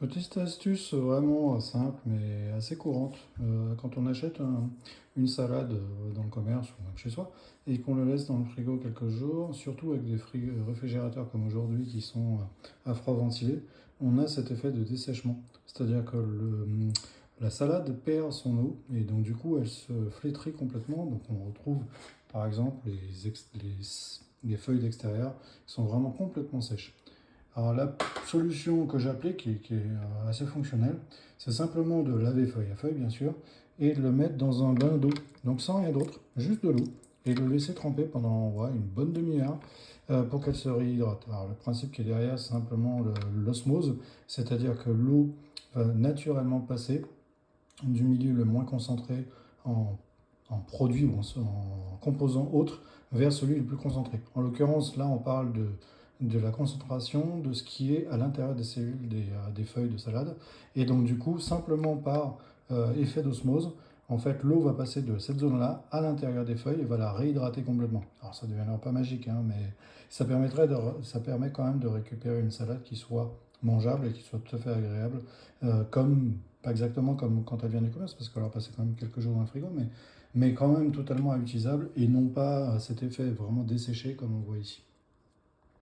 Petite astuce vraiment simple mais assez courante. Quand on achète une salade dans le commerce ou même chez soi et qu'on le laisse dans le frigo quelques jours, surtout avec des réfrigérateurs comme aujourd'hui qui sont à froid ventilé, on a cet effet de dessèchement. C'est-à-dire que la salade perd son eau et donc du coup elle se flétrit complètement. Donc on retrouve par exemple les feuilles d'extérieur qui sont vraiment complètement sèches. Alors la solution que j'applique, qui est assez fonctionnelle, c'est simplement de laver feuille à feuille, bien sûr, et de le mettre dans un bain d'eau. Donc sans rien d'autre, juste de l'eau, et le laisser tremper pendant une bonne demi-heure pour qu'elle se réhydrate. Alors le principe qui est derrière, c'est simplement l'osmose, c'est-à-dire que l'eau va naturellement passer du milieu le moins concentré en, en produit ou en composant autre vers celui le plus concentré. En l'occurrence, là, on parle de la concentration de ce qui est à l'intérieur des cellules des feuilles de salade. Et donc, du coup, simplement par effet d'osmose, en fait, l'eau va passer de cette zone-là à l'intérieur des feuilles et va la réhydrater complètement. Alors, ça ne deviendra pas magique, hein, mais ça permet quand même de récupérer une salade qui soit mangeable et qui soit tout à fait agréable, comme pas exactement comme quand elle vient du commerce, parce qu'elle a passé quand même quelques jours dans le frigo, mais quand même totalement utilisable et non pas cet effet vraiment desséché comme on voit ici.